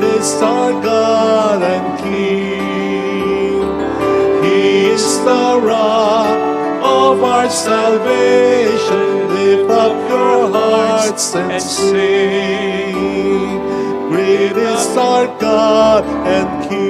is our God and King. He is the rock of our salvation. Lift up your hearts and sing. Great is our God and King.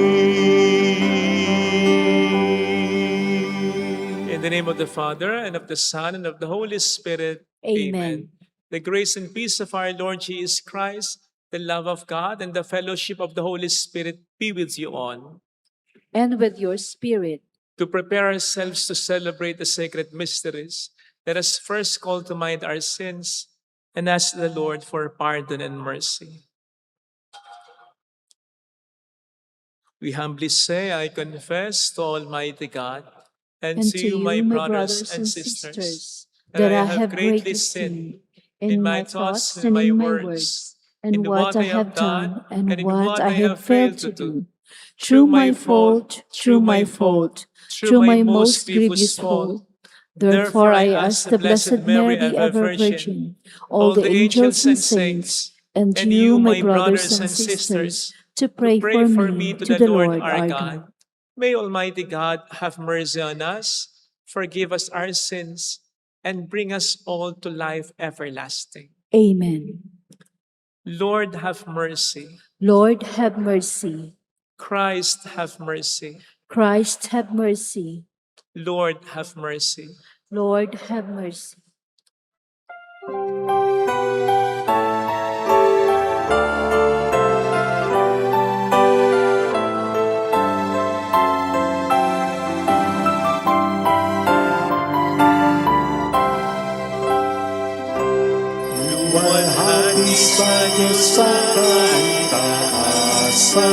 In the name of the Father, and of the Son, and of the Holy Spirit. Amen. The grace and peace of our Lord Jesus Christ, the love of God, and the fellowship of the Holy Spirit be with you all. And with your spirit. To prepare ourselves to celebrate the sacred mysteries, let us first call to mind our sins and ask the Lord for pardon and mercy. We humbly say, I confess to Almighty God and to you, my brothers and sisters, that I have greatly sinned in my thoughts and my words, in what I have done and in what I have failed to do. Through my fault, through my most grievous fault. Therefore I ask the Blessed Mary, ever Virgin, all the angels and saints, and you, my brothers and sisters, to pray for me to the Lord our God. May Almighty God have mercy on us, forgive us our sins, and bring us all to life everlasting. Amen. Lord, have mercy. Lord, have mercy. Christ, have mercy. Christ, have mercy. Lord, have mercy. Lord, have mercy. Luwalhati sa Diyos sa kaitaasan,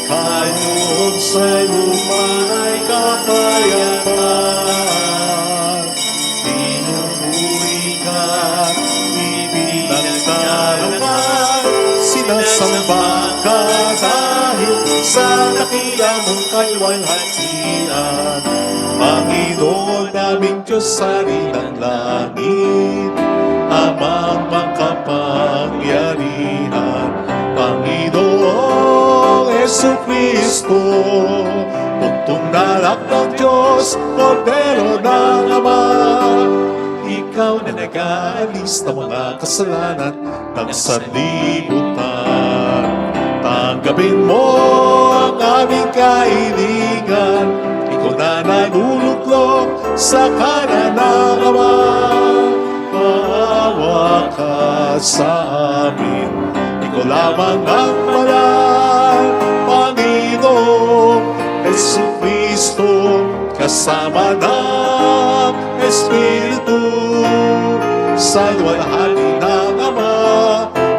kaloob sa lupa ay kapayapaan. Pinupuri ka, ibinagdaraman, sinasamba ka dahil sa dakila mong kalwalhatian. Panginoon naming Diyos sa rinang langit, Amang makapangyarihan, Panginoong Jesucristo, buntong anak ng Diyos, Kordero ng Ama. Ikaw na nag-aalis ng mga kasalanan ng sanlibutan. Tanggapin mo ang aming kahilingan, ikaw na nanuluklok sa kanan ng Ama. Maawa ka sa amin, ikaw lamang ang banal, Panginoong Jesucristo, kasama ng Espiritu, sa luwalhati ng Ama.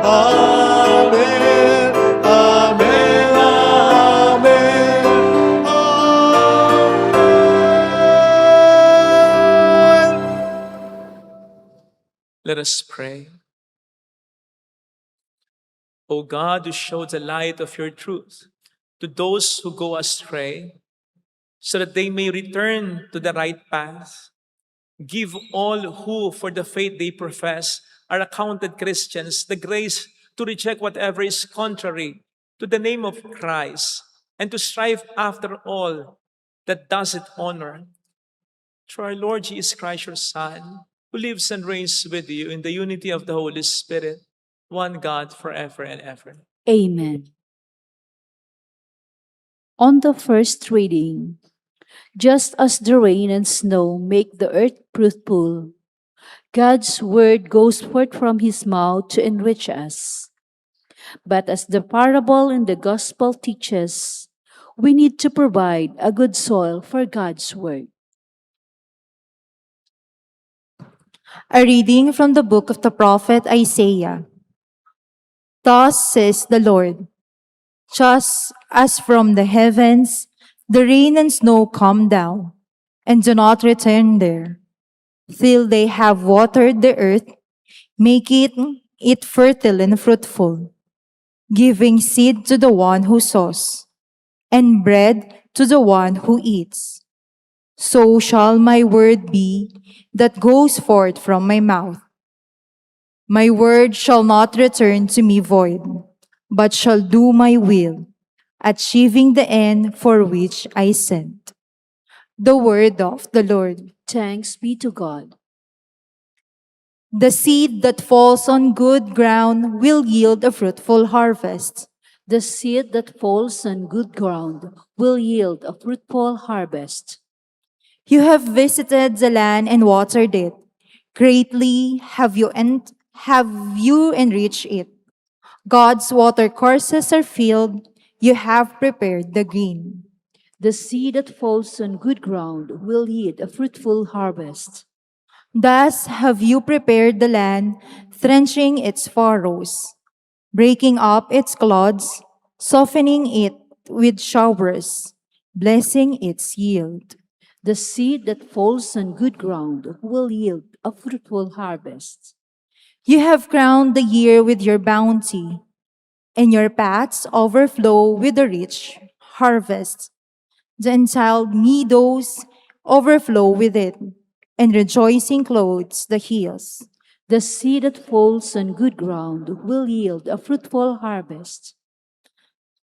Amen, amen, amen, amen. Let us pray. O God, who show the light of your truth to those who go astray, so that they may return to the right path, give all who, for the faith they profess, are accounted Christians, the grace to reject whatever is contrary to the name of Christ, and to strive after all that does it honor. Through our Lord Jesus Christ, your Son, who lives and reigns with you in the unity of the Holy Spirit, one God, forever and ever. Amen. On the first reading, just as the rain and snow make the earth fruitful, God's word goes forth from his mouth to enrich us. But as the parable in the gospel teaches, we need to provide a good soil for God's word. A reading from the book of the prophet Isaiah. Thus says the Lord, just as from the heavens the rain and snow come down, and do not return there, till they have watered the earth, making it fertile and fruitful, giving seed to the one who sows, and bread to the one who eats. So shall my word be that goes forth from my mouth. My word shall not return to me void, but shall do my will, achieving the end for which I sent. The word of the Lord. Thanks be to God. The seed that falls on good ground will yield a fruitful harvest. The seed that falls on good ground will yield a fruitful harvest. You have visited the land and watered it. Greatly have you enriched it. God's water courses are filled. You have prepared the green. The seed that falls on good ground will yield a fruitful harvest. Thus have you prepared the land, trenching its furrows, breaking up its clods, softening it with showers, blessing its yield. The seed that falls on good ground will yield a fruitful harvest. You have crowned the year with your bounty, and your paths overflow with a rich harvest. The entiled meadows overflow with it, and rejoicing clothes the hills. The seed that falls on good ground will yield a fruitful harvest.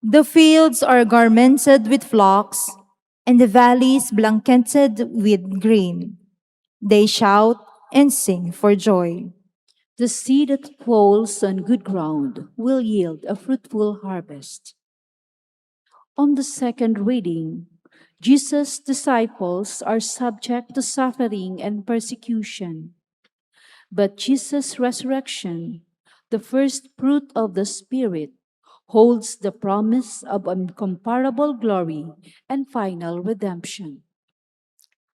The fields are garmented with flocks, and the valleys blanketed with green. They shout and sing for joy. The seed that falls on good ground will yield a fruitful harvest. On the second reading, Jesus' disciples are subject to suffering and persecution. But Jesus' resurrection, the first fruit of the Spirit, holds the promise of incomparable glory and final redemption.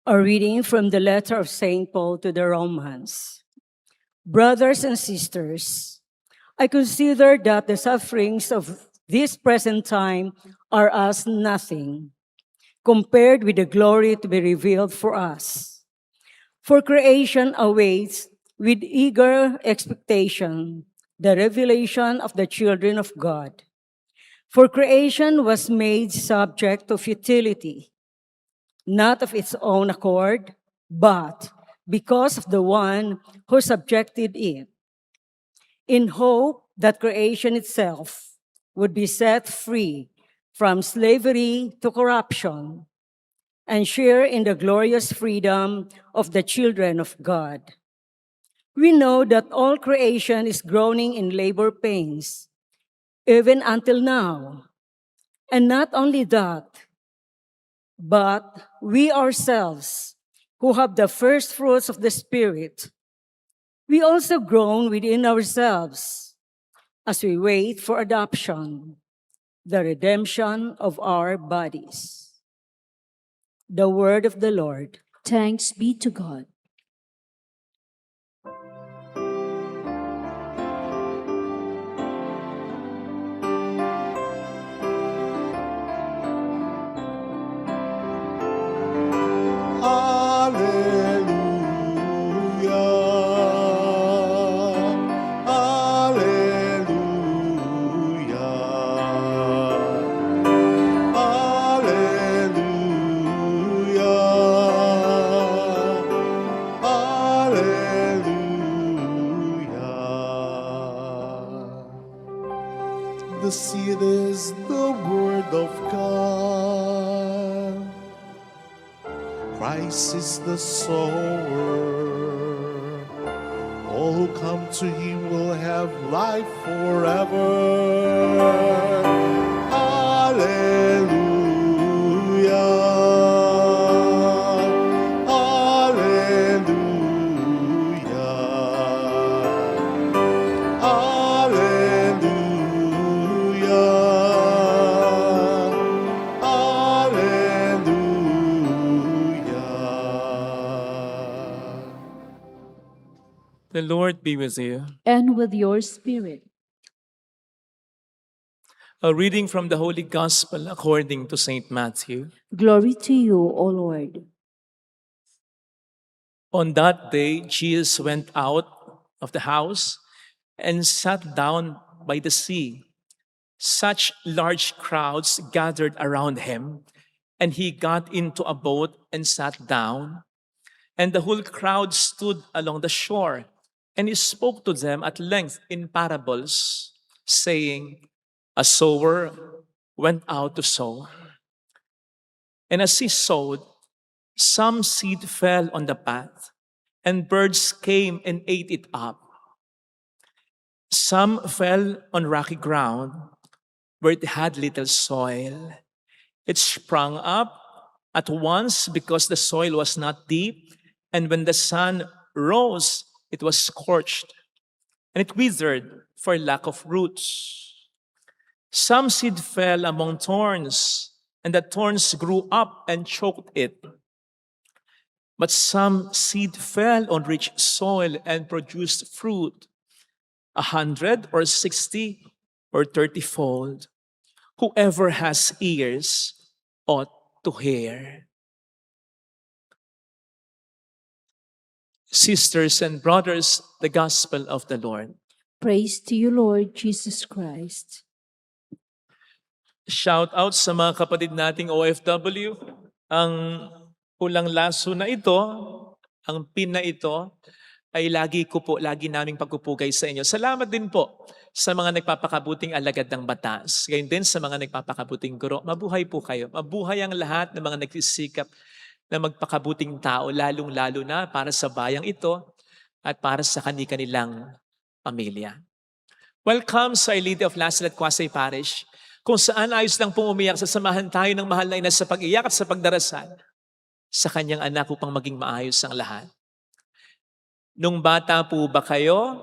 A reading from the letter of St. Paul to the Romans. Brothers and sisters, I consider that the sufferings of this present time are as nothing compared with the glory to be revealed for us. For creation awaits with eager expectation the revelation of the children of God. For creation was made subject to futility, not of its own accord, but because of the one who subjected it, in hope that creation itself would be set free from slavery to corruption and share in the glorious freedom of the children of God. We know that all creation is groaning in labor pains, even until now. And not only that, but we ourselves, who have the first fruits of the Spirit, we also groan within ourselves as we wait for adoption, the redemption of our bodies. The word of the Lord. Thanks be to God. Hallelujah. Hallelujah. Hallelujah. The seed is the word of God. Christ is the sower. All who come to him will have life forever. Hallelujah. Hallelujah. Hallelujah. The Lord be with you. And with your spirit. A reading from the Holy Gospel according to St. Matthew. Glory to you, O Lord. On that day, Jesus went out of the house and sat down by the sea. Such large crowds gathered around him, and he got into a boat and sat down. And the whole crowd stood along the shore, and he spoke to them at length in parables, saying, A sower went out to sow. And as he sowed, some seed fell on the path, and birds came and ate it up. Some fell on rocky ground, where it had little soil. It sprang up at once because the soil was not deep, and when the sun rose, it was scorched, and it withered for lack of roots. Some seed fell among thorns, and the thorns grew up and choked it. But some seed fell on rich soil and produced fruit, 100 or 60 or 30-fold. Whoever has ears ought to hear. Sisters and brothers, the gospel of the Lord. Praise to you, Lord Jesus Christ. Shout out sa mga kapatid nating OFW. Ang pulang laso na ito, ang pin na ito, ay lagi naming pagpupugay sa inyo. Salamat din po sa mga nagpapakabuting alagad ng batas. Gayon din sa mga nagpapakabuting guro. Mabuhay po kayo. Mabuhay ang lahat ng mga nagsisikap na magpakabuting tao, lalong-lalo na para sa bayang ito at para sa kanilang pamilya. Welcome sa Our Lady of Lazaret Quasay Parish, kung saan ayos lang pong umiyak, sasamahan tayo ng mahal na ina sa pag-iyak at sa pagdarasal sa kanyang anak upang maging maayos ang lahat. Nung bata po ba kayo,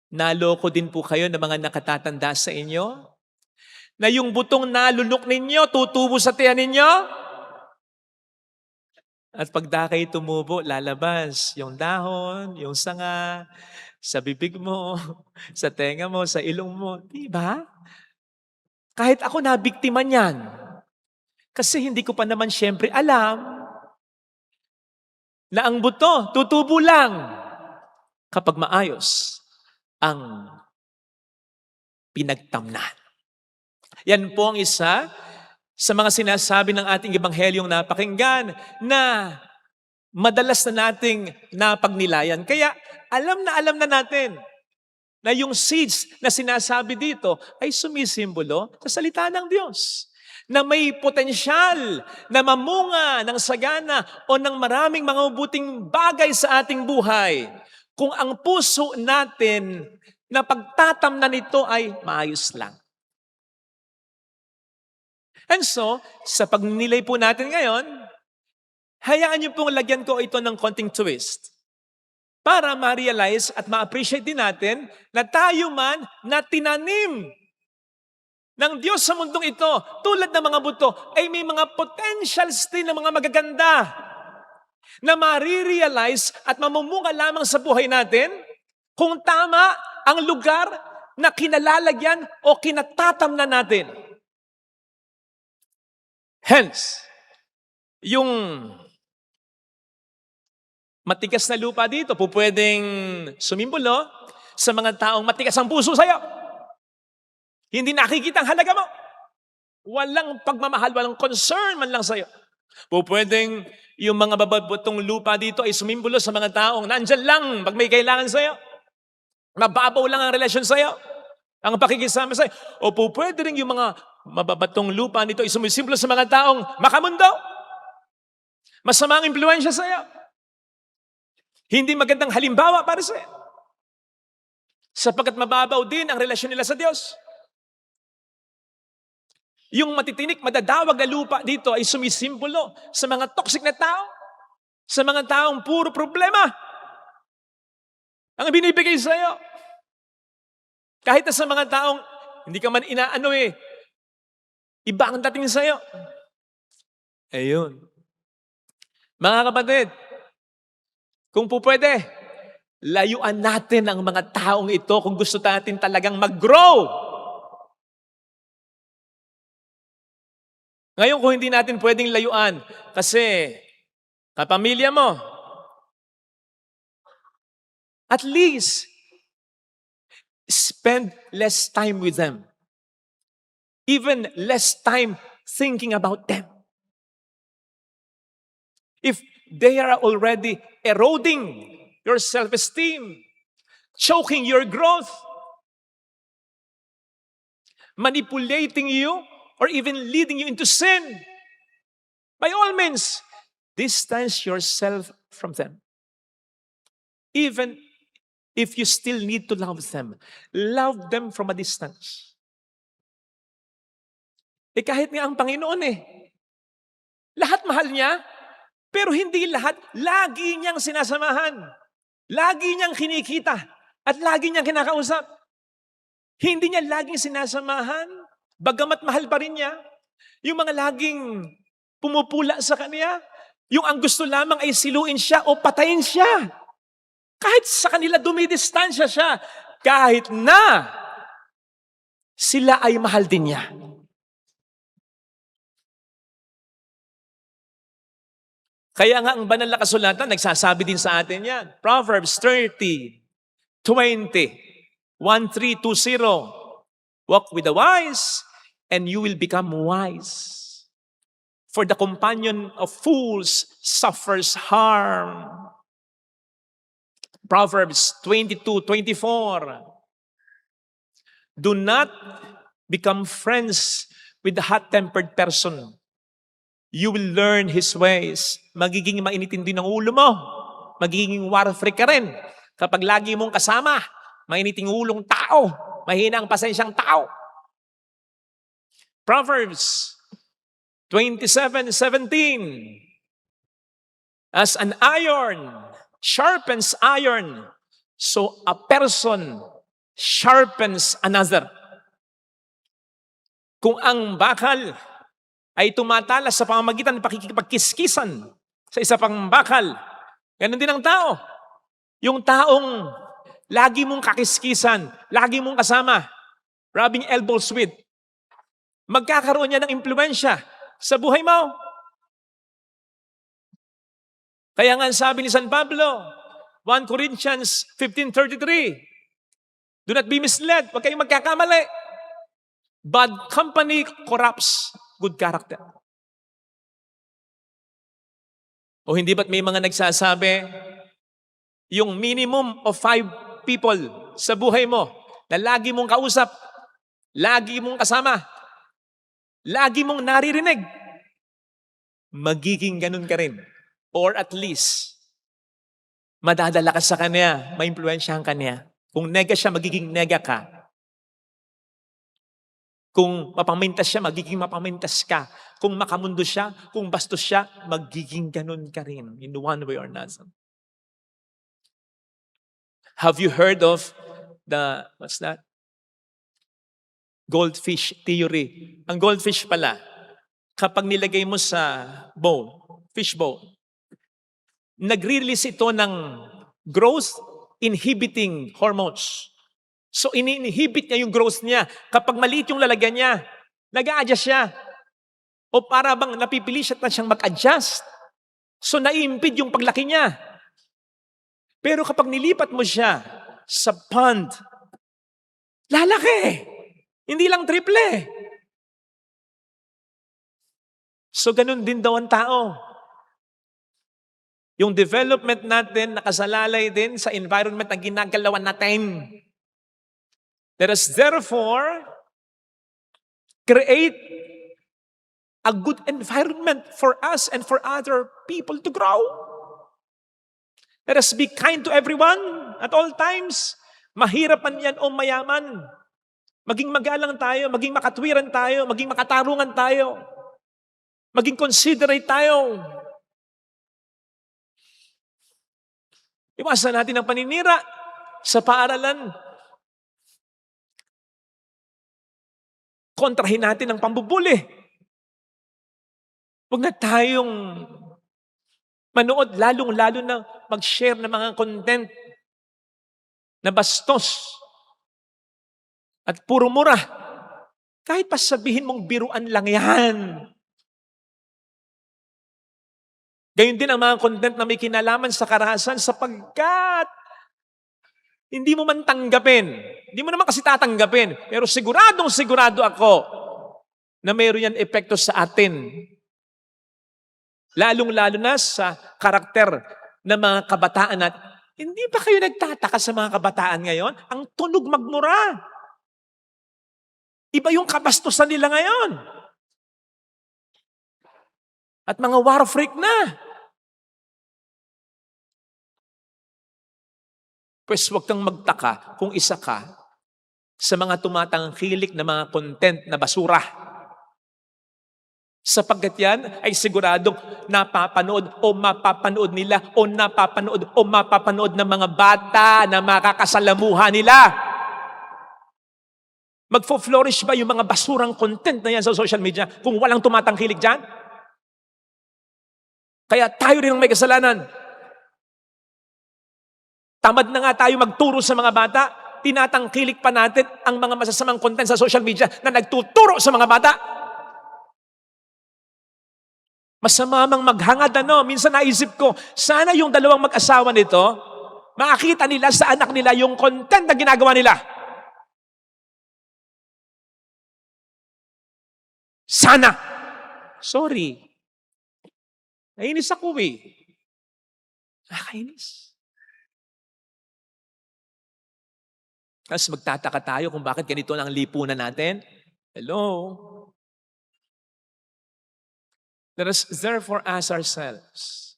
naloko din po kayo ng mga nakatatanda sa inyo? Na yung butong nalunok ninyo, tutubo sa tiyan ninyo? At pagda kayo tumubo, lalabas yung dahon, yung sanga, sa bibig mo, sa tenga mo, sa ilong mo. Diba? Kahit ako nabiktima niyan. Kasi hindi ko pa naman siyempre alam na ang buto, tutubo lang kapag maayos ang pinagtamnan. Yan po ang isa sa mga sinasabi ng ating ebanghelyong napakinggan na madalas na nating napagnilayan. Kaya alam na natin na yung seeds na sinasabi dito ay sumisimbolo sa salita ng Diyos, na may potensyal na mamunga ng sagana o ng maraming mga mabuting bagay sa ating buhay kung ang puso natin na pagtatamnan nito ay maayos lang. And so, sa pagnilay po natin ngayon, hayaan niyo pong lagyan ko ito ng konting twist para ma-realize at ma-appreciate din natin na tayo man na tinanim ng Diyos sa mundong ito, tulad ng mga buto, ay may mga potentials din ng mga magaganda na ma-realize at mamumunga lamang sa buhay natin kung tama ang lugar na kinalalagyan o kinatatamnan natin. Hence, yung matigas na lupa dito, po pwedeng sumimbolo sa mga taong matigas ang puso sa'yo. Hindi nakikita ang halaga mo. Walang pagmamahal, walang concern man lang sa'yo. Po pwedeng yung mga bababotong lupa dito ay sumimbolo sa mga taong nandyan lang pag may kailangan sa'yo. Mababaw lang ang relasyon sa'yo. Ang pakikisama sa'yo. O po pwede rin yung mga mababatong lupa nito ay sumisimbolo sa mga taong makamundo. Masamang impluensya sa'yo. Hindi magandang halimbawa para sa'yo. Sapagkat mababaw din ang relasyon nila sa Diyos. Yung matitinik, madadawag na lupa dito ay sumisimbolo sa mga toxic na tao, sa mga taong puro problema ang binibigay sa'yo. Kahit na sa mga taong hindi ka man inaano iba ang dating sa'yo. Ayun. Mga kapatid, kung po pwede, layuan natin ang mga taong ito kung gusto natin talagang mag-grow. Ngayon, kung hindi natin pwedeng layuan, kasi kapamilya mo, at least, spend less time with them. Even less time thinking about them. If they are already eroding your self-esteem, choking your growth, manipulating you, or even leading you into sin, by all means, distance yourself from them. Even if you still need to love them from a distance. Kahit nga ang Panginoon lahat mahal niya, pero hindi lahat lagi niyang sinasamahan. Lagi niyang kinikita at lagi niyang kinakausap. Hindi niya laging sinasamahan, bagamat mahal pa rin niya. Yung mga laging pumupula sa kanya, yung ang gusto lamang ay siluin siya o patayin siya. Kahit sa kanila dumidistansya siya, kahit na sila ay mahal din niya. Kaya nga ang banal na kasulatan, nagsasabi din sa atin yan. Proverbs 30:20, 1320. Walk with the wise, and you will become wise. For the companion of fools suffers harm. Proverbs 22:24. Do not become friends with the hot-tempered person. You will learn his ways. Magiging mainitin din ang ulo mo. Magiging war freak ka rin. Kapag lagi mong kasama, mainiting ulong tao, mahina ang pasensyang tao. Proverbs 27:17. As an iron sharpens iron, so a person sharpens another. Kung ang bakal ay tumatalas sa pamamagitan ng pakikipagkiskisan sa isa pang bakal, ganun din ang tao. Yung taong lagi mong kakiskisan, lagi mong kasama, rubbing elbows with, magkakaroon niya ng impluensya sa buhay mo. Kaya nga sabi ni San Pablo, 1 Corinthians 15:33, do not be misled, huwag kayong magkakamali. Bad company corrupts good character. O hindi ba't may mga nagsasabi, yung minimum of 5 people sa buhay mo na lagi mong kausap, lagi mong kasama, lagi mong naririnig, magiging ganun ka rin. Or at least, madadala ka sa kanya, maimpluwensyahan ka niya. Kung nega siya, magiging nega ka. Kung mapamintas siya, magiging mapamintas ka. Kung makamundo siya, kung bastos siya, magiging ganun ka rin in one way or another. Have you heard of the, what's that? Goldfish theory. Ang goldfish pala, kapag nilagay mo sa bowl, fish bowl, nagre-release ito ng growth-inhibiting hormones. So, ini-inhibit niya yung growth niya. Kapag maliit yung lalagyan niya, nag-a-adjust siya. O para bang napipili siya na siyang mag-adjust. So, naiimpid yung paglaki niya. Pero kapag nilipat mo siya sa pond, lalaki. Hindi lang triple. So, ganun din daw ang tao. Yung development natin, nakasalalay din sa environment na ginagalawan natin. Let us therefore create a good environment for us and for other people to grow. Let us be kind to everyone at all times. Mahirap man yan o mayaman. Maging magalang tayo, maging makatwiran tayo, maging makatarungan tayo. Maging considerate tayo. Iwasan natin ang paninira sa paaralan. Kontrahin natin ang pambubuli. Huwag na tayong manood, lalong-lalo na mag-share ng mga content na bastos at puro mura. Kahit pa sabihin mong biruan lang yan. Gayon din ang mga content na may kinalaman sa karahasan sapagkat hindi mo man tanggapin. Hindi mo naman kasi tatanggapin. Pero sigurado ako na mayroon yan epekto sa atin. Lalong-lalo na sa karakter ng mga kabataan natin. Hindi ba kayo nagtataka sa mga kabataan ngayon? Ang tunog magmura. Iba yung kabastusan nila ngayon. At mga war freak na. Pues huwag kang magtaka kung isa ka sa mga tumatangkilik na mga content na basura. Sapagkat yan ay siguradong napapanood o mapapanood nila o napapanood o mapapanood ng mga bata na makakasalamuha nila. Magfo-flourish ba yung mga basurang content na yan sa social media kung walang tumatangkilik dyan? Kaya tayo rin ang may kasalanan. Tamad na nga tayo magturo sa mga bata, tinatangkilik pa natin ang mga masasamang content sa social media na nagtuturo sa mga bata. Masama mang maghangad, minsan naisip ko, sana yung dalawang mag-asawa nito, makakita nila sa anak nila yung content na ginagawa nila. Sana. Sorry. Nainis ako Nakainis. Tapos magtataka tayo kung bakit ganito ang lipunan natin. Hello? Let us therefore ask ourselves,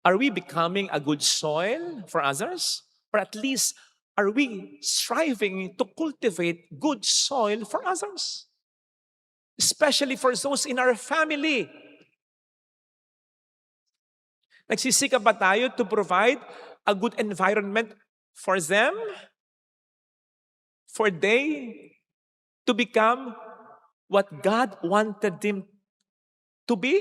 are we becoming a good soil for others? Or at least, are we striving to cultivate good soil for others? Especially for those in our family. Nagsisikap ba tayo to provide a good environment for them? For they to become what God wanted them to be?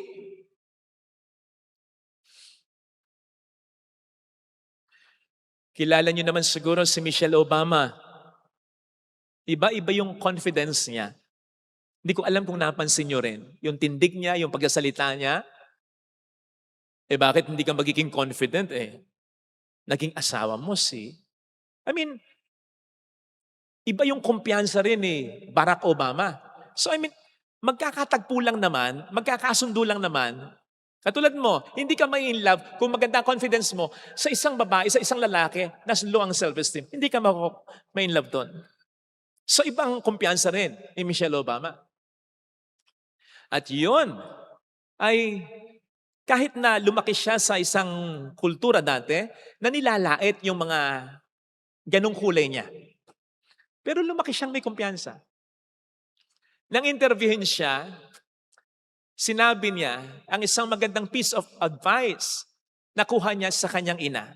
Kilala niyo naman siguro si Michelle Obama. Iba-iba yung confidence niya. Hindi ko alam kung napansin niyo rin. Yung tindig niya, yung pagsasalita niya. Bakit hindi ka magiging confident Naging asawa mo iba yung kumpiyansa rin Barack Obama. So magkakatagpo lang naman, magkakasundo lang naman. Katulad mo, hindi ka may in love kung maganda ang confidence mo sa isang babae, sa isang lalaki na low ang self-esteem. Hindi ka may in love doon. So ibang kumpiyansa rin ni Michelle Obama. At yun ay kahit na lumaki siya sa isang kultura dati na nilalait yung mga ganong kulay niya. Pero lumaki siyang may kumpiyansa. Nang interviewin siya, sinabi niya ang isang magandang piece of advice na kuha niya sa kanyang ina.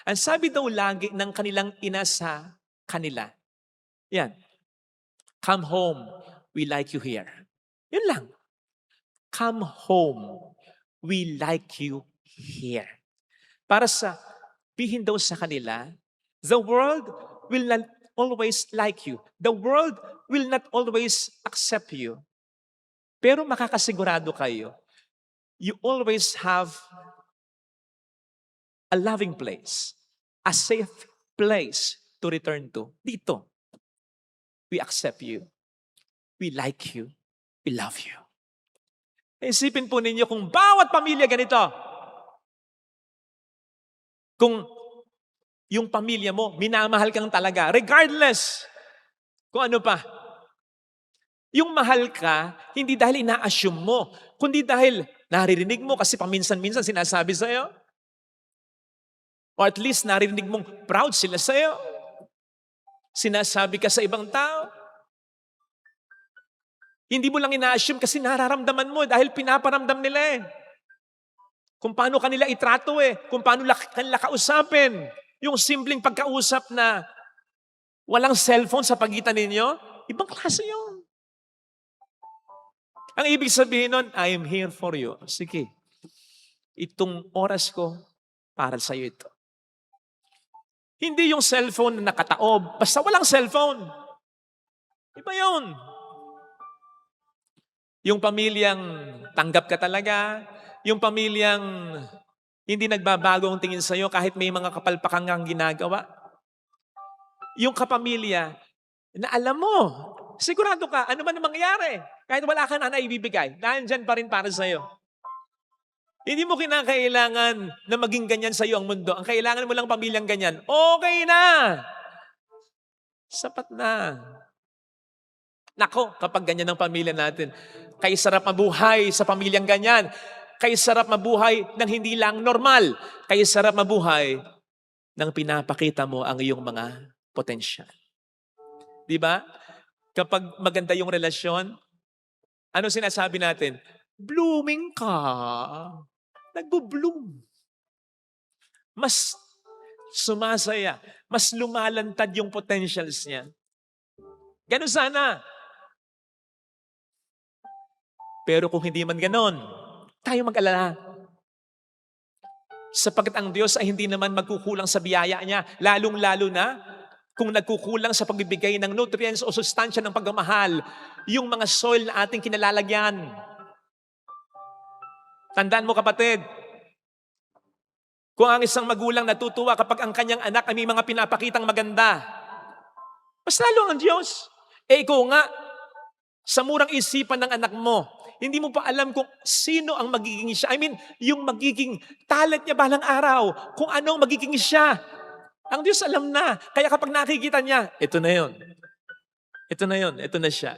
Ang sabi daw lagi ng kanilang ina sa kanila, yan, come home, we like you here. Yun lang. Come home, we like you here. Para sabihin daw sa kanila, the world will not always like you. The world will not always accept you. Pero makakasigurado kayo, you always have a loving place, a safe place to return to. Dito, we accept you. We like you. We love you. Isipin po ninyo kung bawat pamilya ganito. Kung yung pamilya mo, minamahal kang talaga, regardless kung ano pa. Yung mahal ka, hindi dahil ina-assume mo, kundi dahil naririnig mo kasi paminsan-minsan sinasabi sa'yo. Or at least naririnig mong proud sila sa'yo. Sinasabi ka sa ibang tao. Hindi mo lang ina-assume kasi nararamdaman mo dahil pinaparamdam nila Kung paano kanila itrato kung paano kanila kausapin. Yung simpleng pagkausap na walang cellphone sa pagitan ninyo, ibang klase yun. Ang ibig sabihin nun, I am here for you. Sige, itong oras ko para sa iyo ito. Hindi yung cellphone na nakataob, basta walang cellphone. Iba yun. Yung pamilyang tanggap ka talaga, yung pamilyang hindi nagbabago ang tingin sa'yo kahit may mga kapalpakan kang ginagawa. Yung kapamilya na alam mo, sigurado ka, ano man ang mangyari, kahit wala ka na naibibigay, nandyan pa rin para sa'yo. Hindi mo kinakailangan na maging ganyan sa'yo ang mundo. Ang kailangan mo lang pamilyang ganyan. Okay na! Sapat na. Nako, kapag ganyan ang pamilya natin, kay sarap mabuhay sa pamilyang ganyan. Kay sarap mabuhay ng hindi lang normal. Kay sarap mabuhay ng pinapakita mo ang iyong mga potensyal. Di ba? Kapag maganda yung relasyon, ano sinasabi natin? Blooming ka. Nagbo-bloom. Mas sumasaya. Mas lumalantad yung potentials niya. Ganun sana. Pero kung hindi man ganon, tayo mag-alala. Sapagkat ang Diyos ay hindi naman magkukulang sa biyaya niya, lalong-lalo na kung nagkukulang sa pagbibigay ng nutrients o sustansya ng pagmamahal, yung mga soil na ating kinalalagyan. Tandaan mo kapatid, kung ang isang magulang natutuwa kapag ang kanyang anak ay may mga pinapakitang maganda, mas lalo ang Diyos. Ikaw nga, sa murang isipan ng anak mo, hindi mo pa alam kung sino ang magiging siya. I mean, yung magiging talent niya balang araw, kung ano ang magiging siya. Ang Diyos alam na. Kaya kapag nakikita niya, ito na yun. Ito na yun. Ito na siya.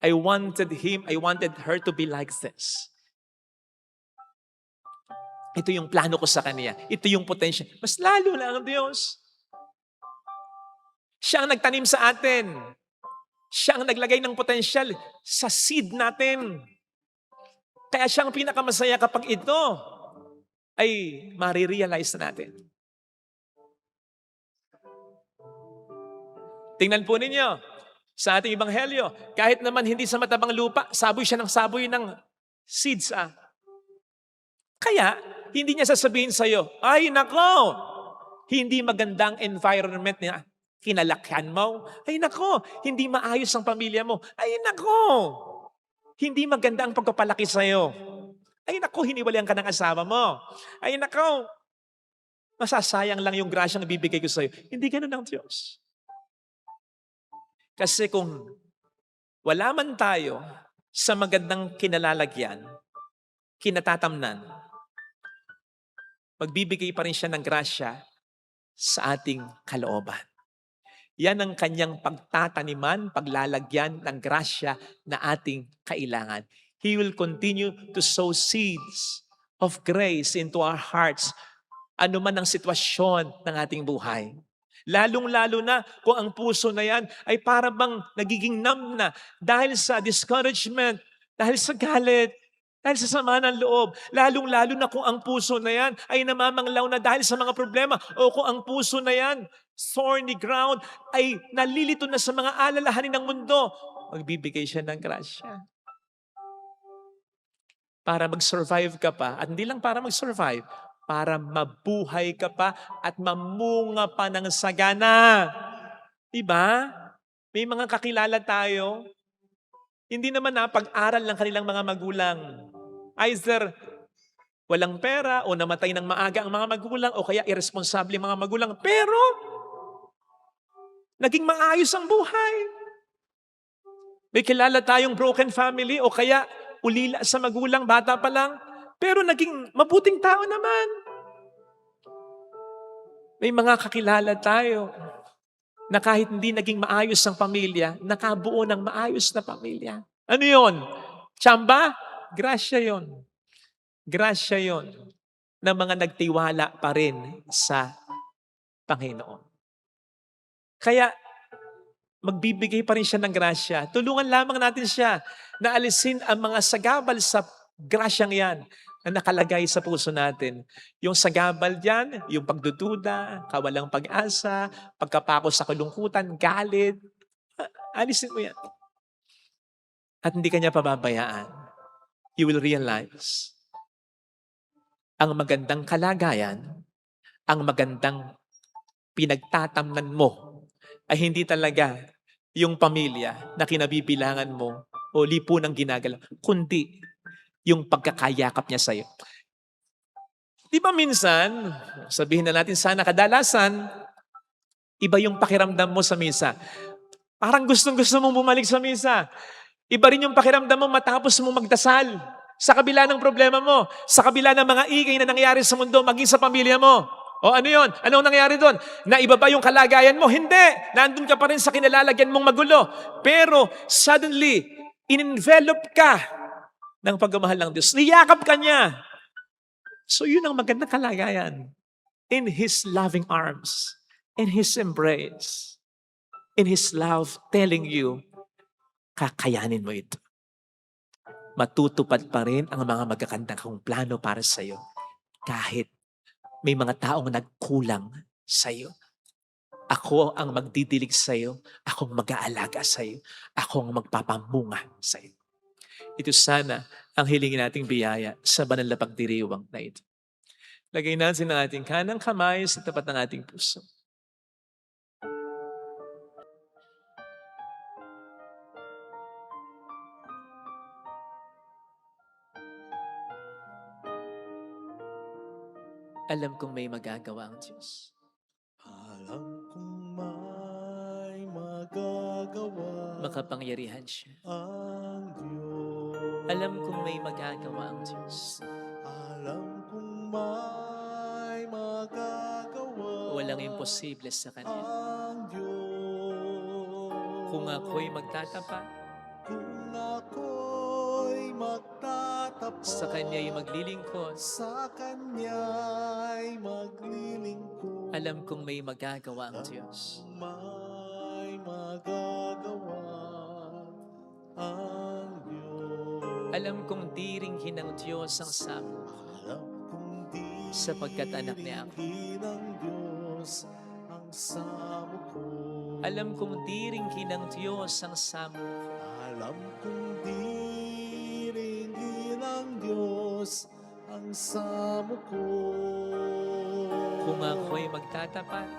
I wanted her to be like this. Ito yung plano ko sa kanya. Ito yung potential. Mas lalo lang ang Diyos. Siya ang nagtanim sa atin. Siya ang naglagay ng potensyal sa seed natin. Kaya siya ang pinakamasaya kapag ito ay marirealize na natin. Tingnan po ninyo, sa ating ebanghelyo, kahit naman hindi sa matabang lupa, saboy siya ng saboy ng seeds. Kaya, hindi niya sasabihin sa'yo, ay nako, hindi magandang environment niya. Kinalakhan mo. Ay nako, hindi maayos ang pamilya mo. Ay nako, hindi maganda ang pagpapalaki sa'yo. Ay nako, hiniwalayan ka ng asawa mo. Ay nako, masasayang lang yung grasyang ibibigay ko sa'yo. Hindi ganun ang Diyos. Kasi kung wala man tayo sa magandang kinalalagyan, kinatatamnan, magbibigay pa rin siya ng grasya sa ating kalooban. Yan ang kanyang pagtataniman, paglalagyan ng grasya na ating kailangan. He will continue to sow seeds of grace into our hearts, ano man ang sitwasyon ng ating buhay. Lalong-lalo na kung ang puso na yan ay para bang nagiging numb na dahil sa discouragement, dahil sa galit, dahil sa sama ng loob. Lalong-lalo na kung ang puso na yan ay namamanglaw na dahil sa mga problema o kung ang puso na yan, thorny ground, ay nalilito na sa mga alalahanin ng mundo, magbibigay siya ng grasya. Para mag-survive ka pa, at hindi lang para mag-survive, para mabuhay ka pa at mamunga pa ng sagana. Diba? May mga kakilala tayo, hindi naman napag-aral ng kanilang mga magulang. Either walang pera o namatay ng maaga ang mga magulang o kaya irresponsable ang mga magulang. Pero, naging maayos ang buhay. May kilala tayong broken family o kaya ulila sa magulang, bata pa lang, pero naging mabuting tao naman. May mga kakilala tayo na kahit hindi naging maayos ang pamilya, nakabuo ng maayos na pamilya. Ano yon? Tsamba? Grasya yon. Grasya yon ng mga nagtiwala pa rin sa Panginoon. Kaya, magbibigay pa rin siya ng grasya. Tulungan lamang natin siya na alisin ang mga sagabal sa grasyang yan na nakalagay sa puso natin. Yung sagabal dyan, yung pagdududa, kawalang pag-asa, pagkapako sa kalungkutan, galit. Alisin mo yan. At hindi kanya pababayaan. You will realize ang magandang kalagayan, ang magandang pinagtatamnan mo ay hindi talaga yung pamilya na kinabibilangan mo o lipunang ginagalaw, kundi yung pagkakayakap niya sa'yo. Di ba minsan, sabihin na natin sana kadalasan, iba yung pakiramdam mo sa misa. Parang gustong-gusto mong bumalik sa misa. Iba rin yung pakiramdam mo matapos mo magdasal. Sa kabila ng problema mo, sa kabila ng mga ingay na nangyari sa mundo, maging sa pamilya mo. O ano yon? Anong nangyari doon? Naibaba yung kalagayan mo? Hindi. Nandun ka pa rin sa kinalalagyan mong magulo. Pero suddenly, in-envelop ka ng pagmamahal ng Diyos. Niyakap ka niya. So yun ang magandang kalagayan. In His loving arms, in His embrace, in His love telling you, kakayanin mo ito. Matutupad pa rin ang mga magagandang kong plano para sa iyo. Kahit may mga taong nagkulang sa iyo. Ako ang magdidilig sa iyo. Ako ang mag-aalaga sa iyo. Ako ang magpapamunga sa iyo. Ito sana ang hilingin nating biyaya sa banal na pagdiriwang na ito. Lagay natin ang ating kanang kamay sa tapat ng ating puso. Alam kong may magagawa ang Diyos. Alam kong may magagawa Makapangyarihan siya. ang Diyos. Alam kong may magagawa ang Diyos. Alam kong may magagawa Walang imposible sa Kanya. ang Diyos. Kung ako'y magtatapat, Kung ako'y magtatapat sa Kanya'y maglilingkod, sa Kanya'y maglilingkod, alam kong may magagawa ang Diyos. may magagawa ang Diyos. Alam kong diringhin ng Diyos ang samo Alam kong di sapagkat anak niya ako. ng Diyos ang samo ko. Alam kong diringhin ng Diyos ang samo ko. Alam kong diringin ng Diyos ang samo ko. Kung ako'y magtatapat,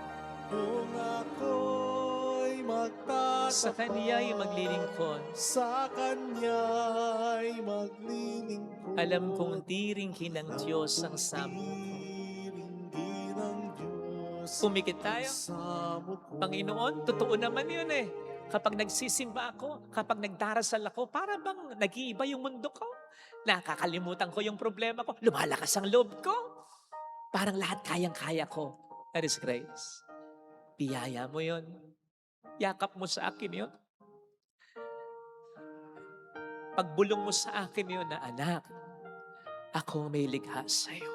Kung ako'y magtatapat sa Kanya'y maglilingkod, sa Kanya'y maglilingkod. alam kong diringhin ng Diyos ang samo ko. Diringin ng Diyos Pumikit tayo. samo ko. Panginoon, totoo naman yun eh. Kapag nagsisimba ako, kapag nagdarasal ako, para bang nag-iiba yung mundo ko? Nakakalimutan ko yung problema ko. Lumalakas ang loob ko. Parang lahat kayang-kaya ko. That is grace. Biyaya mo yun. Yakap mo sa akin yun. Pagbulong mo sa akin yun na, anak, ako ang may likha sa'yo.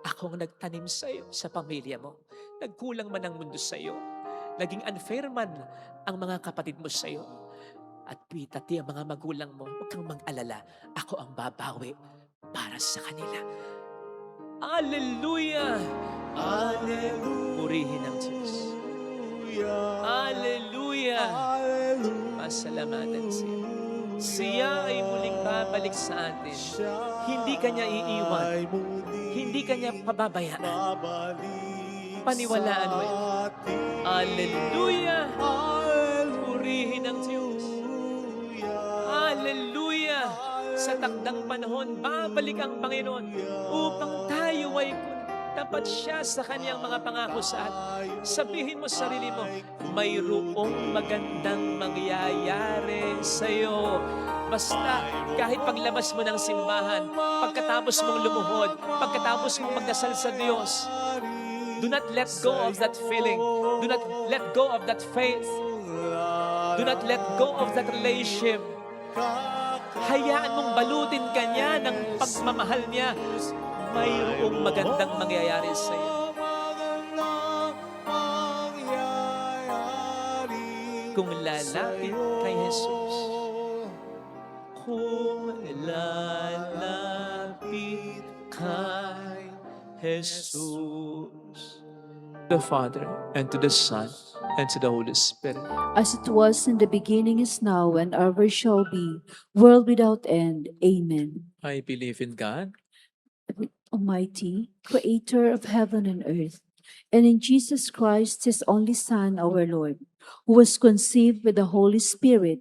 Ako ang nagtanim sa'yo sa pamilya mo. Nagkulang man ang mundo sa'yo. Naging unfair man ang mga kapatid mo sa'yo. At pitati ang mga magulang mo, huwag kang mag-alala. Ako ang babawi para sa kanila. Hallelujah! Hallelujah. Purihin ang Diyos. Hallelujah! Pasalamatan siya. Siya ay muling babalik sa atin. Hindi kanya iiwan. Hindi kanya pababayaan. Paniwalaan mo yun. Hallelujah! Purihin ang Diyos. Hallelujah! Sa takdang panahon, babalik ang Panginoon upang tayo ay tapat siya sa kanyang mga pangako sa atin. Sabihin mo sa sarili mo, mayroong magandang mangyayari sa iyo. Basta kahit paglabas mo ng simbahan, pagkatapos mong lumuhod, pagkatapos mong magdasal sa Diyos, do not let go of that feeling. Do not let go of that faith. Do not let go of that relationship. Hayaan mong balutin ka niya ng pagmamahal niya. Mayroong magandang mangyayari sa iyo. Kung lalapit kay Jesus. Kung lalapit kay Jesus. The Father, and to the Son, and to the Holy Spirit. As it was in the beginning, is now, and ever shall be, world without end. Amen. I believe in God, Almighty, Creator of heaven and earth, and in Jesus Christ, His only Son, our Lord, who was conceived with the Holy Spirit,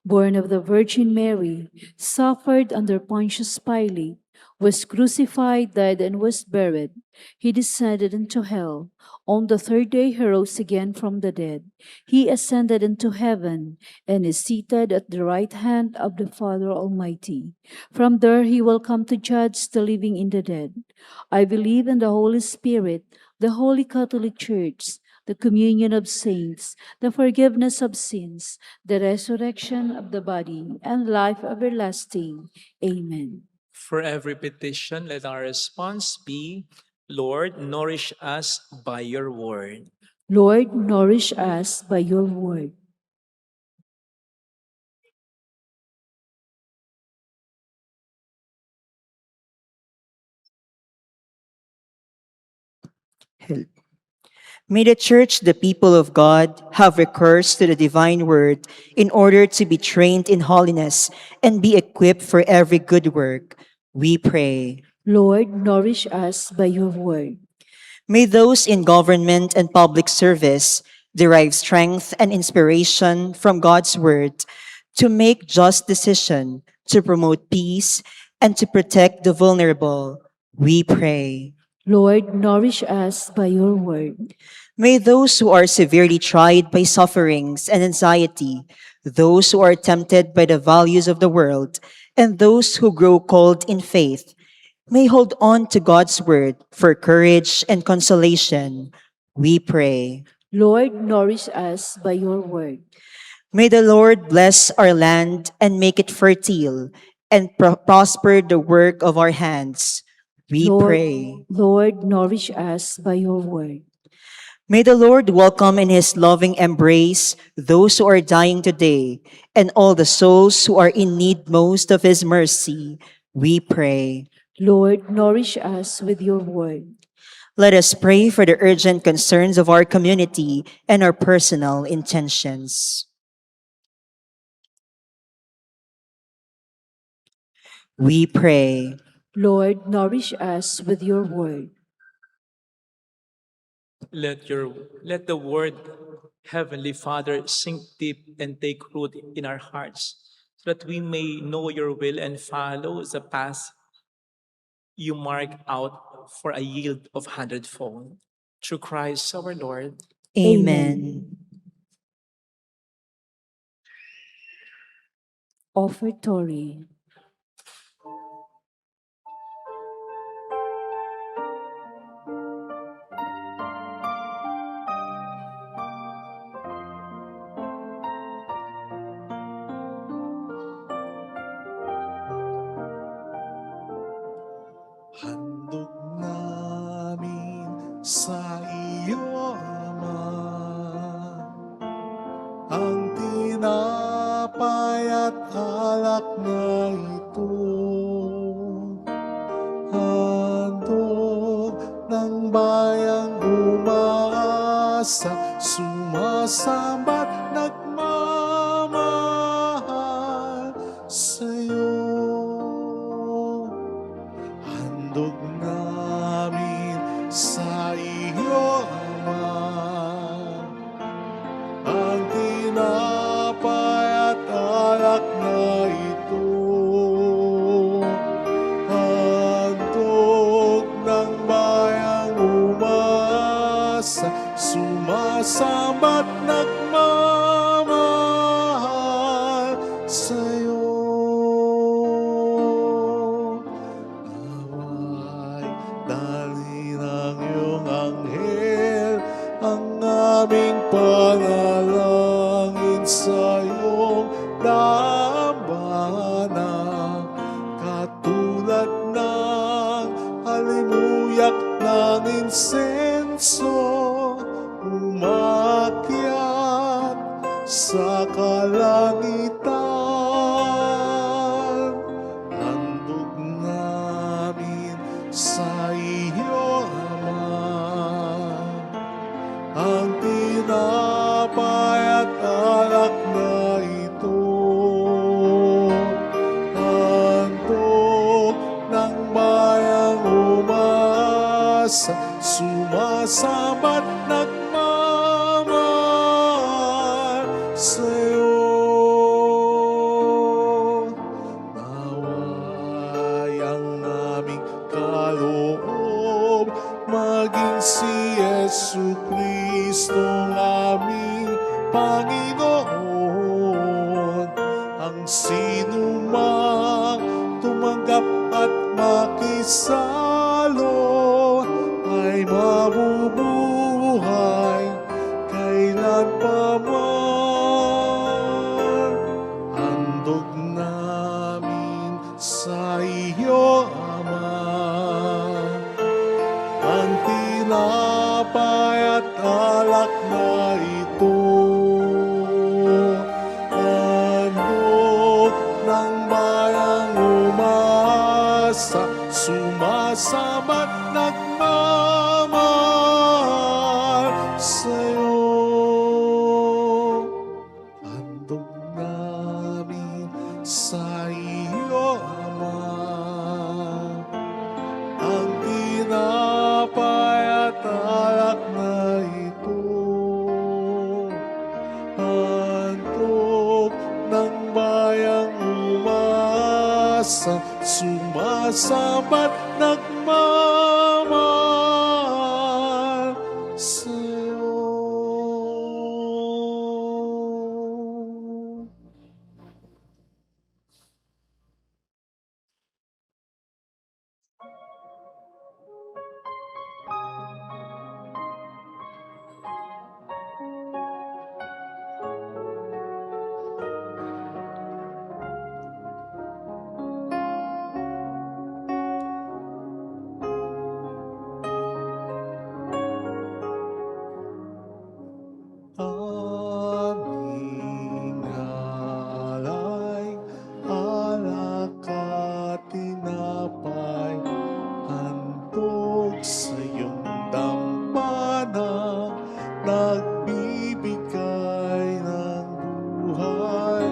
born of the Virgin Mary, suffered under Pontius Pilate, was crucified, died, and was buried. He descended into hell. On the third day he rose again from the dead. He ascended into heaven and is seated at the right hand of the Father Almighty. From there he will come to judge the living and the dead. I believe in the Holy Spirit, the Holy Catholic Church, the communion of saints, the forgiveness of sins, the resurrection of the body, and life everlasting. Amen. For every petition, let our response be, Lord, nourish us by your word. Lord, nourish us by your word. May the Church, the people of God, have recourse to the divine word in order to be trained in holiness and be equipped for every good work. We pray. Lord, nourish us by your word. May those in government and public service derive strength and inspiration from God's word to make just decision, to promote peace, and to protect the vulnerable. We pray. Lord, nourish us by your word. May those who are severely tried by sufferings and anxiety, those who are tempted by the values of the world, and those who grow cold in faith, may hold on to God's word for courage and consolation. We pray. Lord, nourish us by your word. May the Lord bless our land and make it fertile and prosper the work of our hands. We pray. Lord, nourish us by your word. May the Lord welcome in his loving embrace those who are dying today and all the souls who are in need most of his mercy. We pray. Lord, nourish us with your word. Let us pray for the urgent concerns of our community and our personal intentions. We pray. Lord, nourish us with your word. Let the word, Heavenly Father, sink deep and take root in our hearts, so that we may know your will and follow the path you mark out for a yield of hundredfold. Through Christ our Lord. Amen. Offertory. Handog namin sa iyo, Ama, ang tinapay at alak na ito. Handog ng bayang umaasa, sumasamba't nagmamahal sa'yo. Handog namin sa iyo, Ama, ang tinapay at alak na ito. Handog ng bayang umasa, sumasamba't nagmamahal sa'yo. Dali ng iyong anghel ang aming panalangin sa iyong dambana, katulad ng halimuyak ng insenso, umakyat sa kalangitan. Handog namin sa iyo, Ama, ang tinapay at alak na ito. Handog ng bayang umasa, sumasamba't nagmamahal sa'yo. Naway ang aming kaloob maging si Yesu Kristong aming Panginoon. Ang sinumang tumanggap at makisalo ay mabubuhay alak na ito. Handog ng bayang umasa, sumasabat nagmamahal sa'yo. Handog namin sa iyo, Ama, ang tinapay at alak na ito. Handog ng bayang umasa, sumasabat nagmamahal sa'yo. Aming alay, alak at tinapay, handog sa iyong dambana, nagbibigay ng buhay.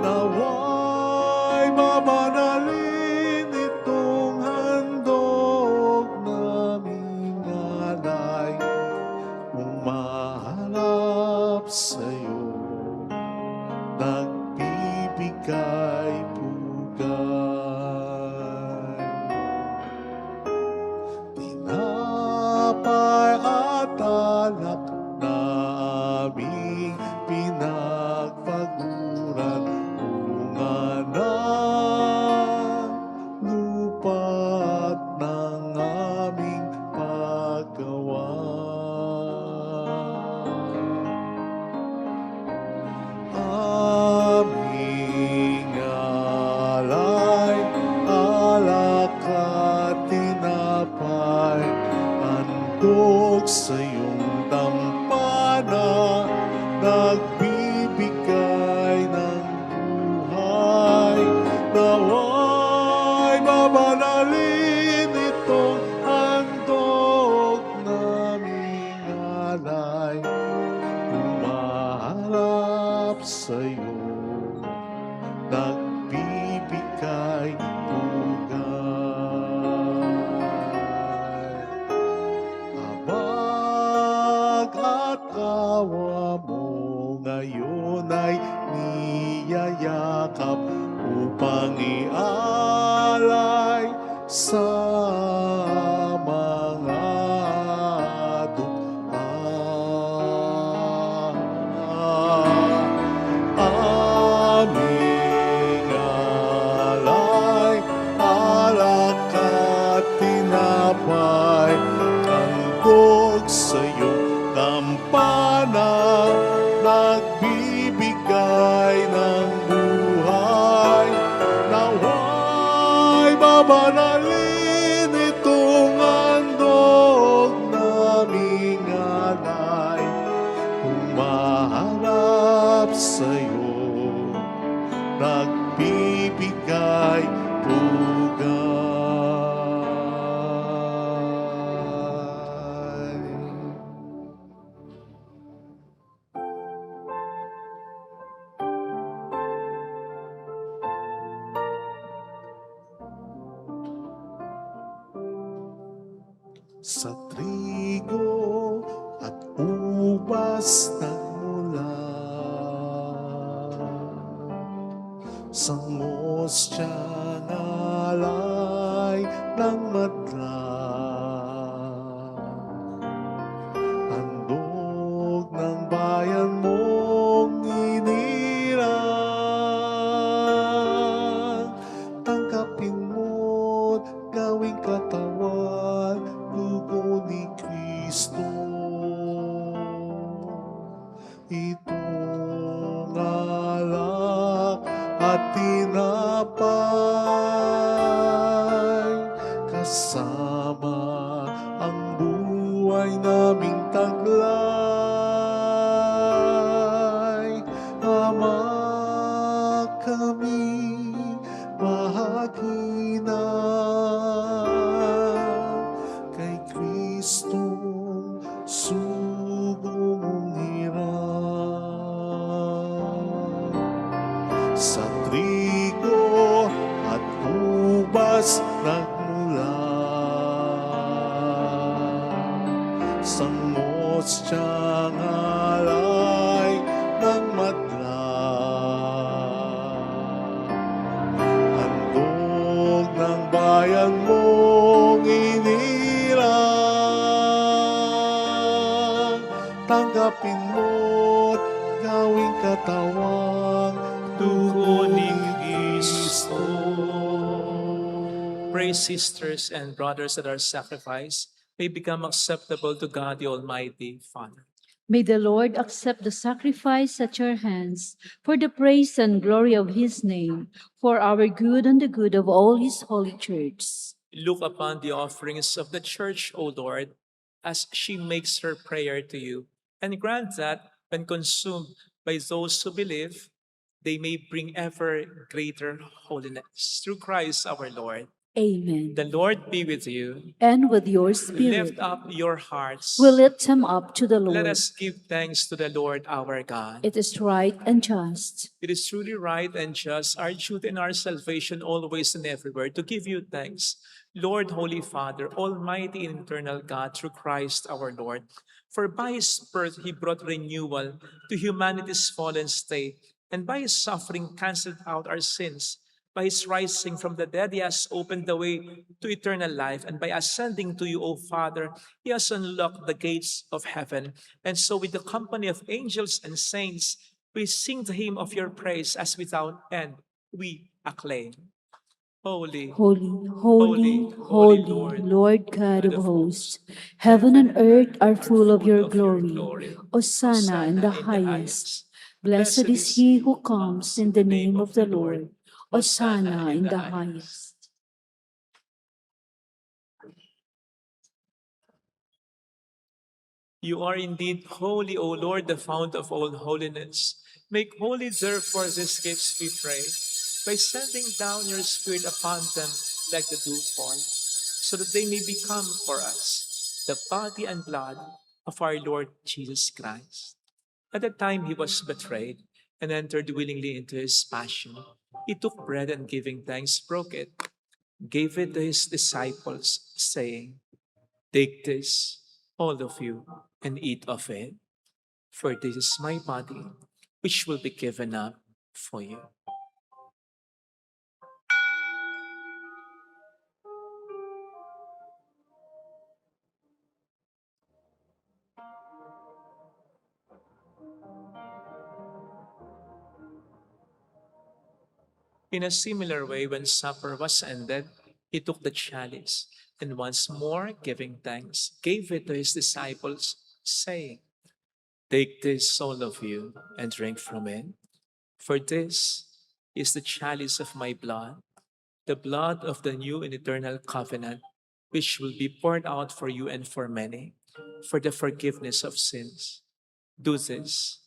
Nawa'y mamanalin itong handog naming alay, umahanap sa'yo, nagbibigay pugay. Tinapay at alak na aming pinagpaguran, bunga ng lupa at ng aming paggawa. Aming alay, alak at tinapay, handog sa iyong dambana, nagbibigay ng buhay. Nawa'y mamanalin itong handog naming alay, umaharap sa'yo, nagbibigay pugay. Habag at awa mo ngayon ay niyayakap upang ialay sa mga dukha. Aming alay, alak at tinapay, handog sa iyong dambana, nagbibigay ng buhay. Nawa'y mamanalin itong handog naming alay, humaharap sa'yo, nagbibigay pugay. Sa trigo at ubas nagmula, sa ngostyang alay ng madla, handog ng bayan mong inirang. Tanggapin mo't gawing katawan, dugo ni Kristo. Itong alak at tinapay, kasama ang buhay naming tagla, nangangalay ng madla. Handog ng bayan mong inilang, tanggapin mo't gawing katawang dugo ni Kristo. Pray, sisters and brothers, that our sacrifice may become acceptable to God the Almighty Father. May the Lord accept the sacrifice at your hands for the praise and glory of his name, for our good and the good of all his holy church. Look upon the offerings of the church, O Lord, as she makes her prayer to you, and grant that, when consumed by those who believe, they may bring ever greater holiness. Through Christ our Lord. Amen. The Lord be with you. And with your spirit, Lift up your hearts. we lift him up to the Let Lord. us give thanks to the Lord our God. It is right and just. It is truly right and just, our duty and our salvation, always and everywhere, to give you thanks, Lord, Holy Father, Almighty and eternal God, through Christ our Lord. For by his birth he brought renewal to humanity's fallen state, and by his suffering canceled out our sins. By his rising from the dead, he has opened the way to eternal life, and by ascending to you, O Father, he has unlocked the gates of heaven. And so, with the company of angels and saints, we sing the hymn of your praise as without end we acclaim. Holy, Holy, holy, holy holy, Lord, Lord God of hosts, heaven and earth are full of your glory. Hosanna in the highest. Blessed is he who comes in the name of the Lord. Hosanna in the highest. You are indeed holy, O Lord, the fount of all holiness. Make holy, therefore, these gifts, we pray, by sending down your Spirit upon them like the dewfall, so that they may become for us the body and blood of our Lord Jesus Christ. At the time he was betrayed and entered willingly into his passion, he took bread and giving thanks, broke it, gave it to his disciples, saying, "Take this, all of you, and eat of it, for this is my body, which will be given up for you." In a similar way, when supper was ended, he took the chalice, and once more, giving thanks, gave it to his disciples, saying, "Take this, all of you, and drink from it, for this is the chalice of my blood, the blood of the new and eternal covenant, which will be poured out for you and for many, for the forgiveness of sins. Do this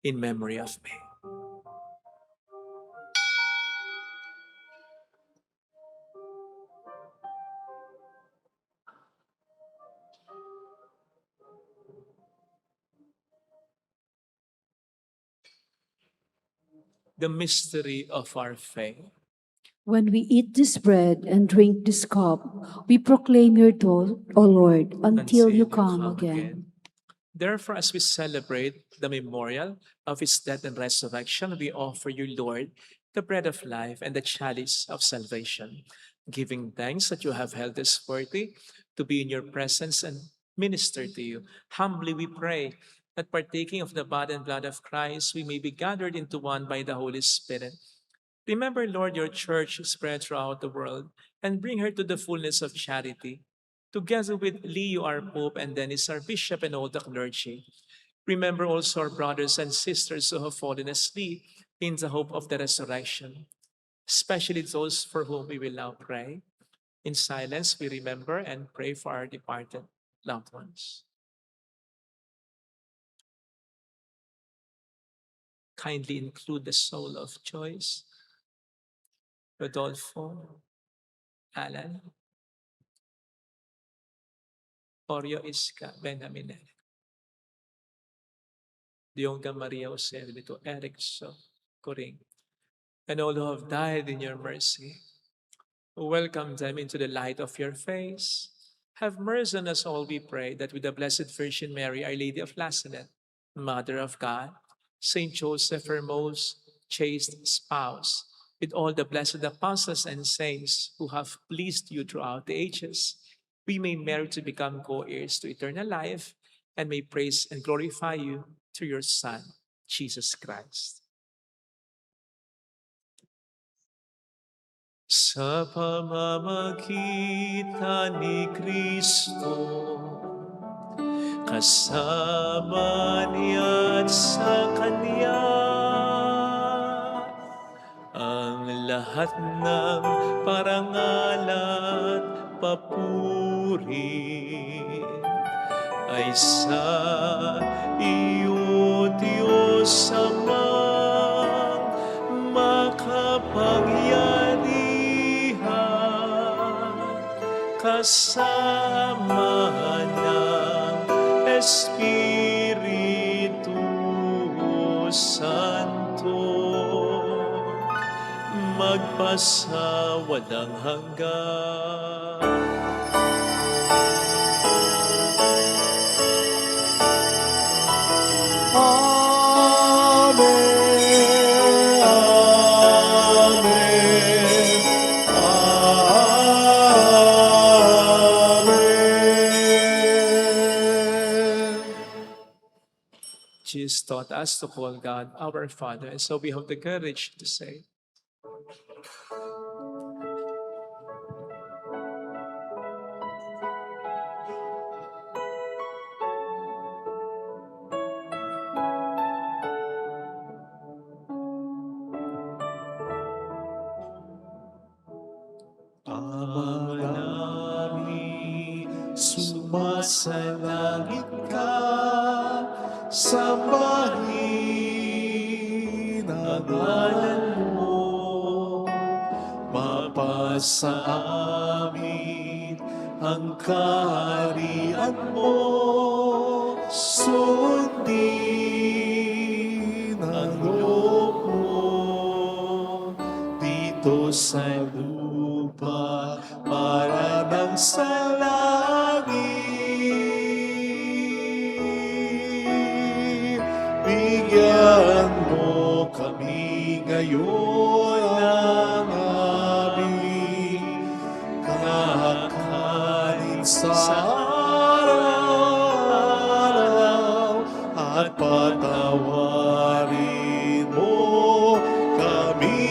in memory of me." The mystery of our faith. When we eat this bread and drink this cup, we proclaim your death, O Lord, until you come again. Therefore, as we celebrate the memorial of his death and resurrection, we offer you, Lord, the bread of life and the chalice of salvation, giving thanks that you have held us worthy to be in your presence and minister to you. Humbly we pray that, partaking of the body and blood of Christ, we may be gathered into one by the Holy Spirit. Remember, Lord, your church spread throughout the world, and bring her to the fullness of charity, together with Leo, our Pope, and Dennis, our Bishop, and all the clergy. Remember also our brothers and sisters who have fallen asleep in the hope of the resurrection, especially those for whom we will now pray. In silence, we remember and pray for our departed loved ones. Kindly include the soul of Joyce, Rodolfo, Alan, Oreo Iska, Benjamin, Dionga Maria Jose, Lito Eric So, Coring, and all who have died in your mercy. Welcome them into the light of your face. Have mercy on us all, we pray, that with the Blessed Virgin Mary, Our Lady of Lazaret, Mother of God, Saint Joseph, her most chaste spouse, with all the blessed apostles and saints who have pleased you throughout the ages, we may merit to become co-heirs to eternal life and may praise and glorify you through your Son, Jesus Christ. Sa pamamagitan ni Kristo, kasama niya at sa Kanya, ang lahat ng parangal at papuri ay sa iyo, Diyos Amang makapangyarihan, kasama ng Espiritu Santo, magpasa walang hanggan. Amen. Amen. Amen. Jesus taught us to call God our Father, and so we have the courage to say, Ama namin, sumasalangit ka, sambahin ang ngalan mo, mapasa amin ang kaharian mo, sundin ang loob mo dito sa lupa para nang sa langit. Bigyan mo kami ngayon ng aming kakanin sa araw-araw at patawarin mo kami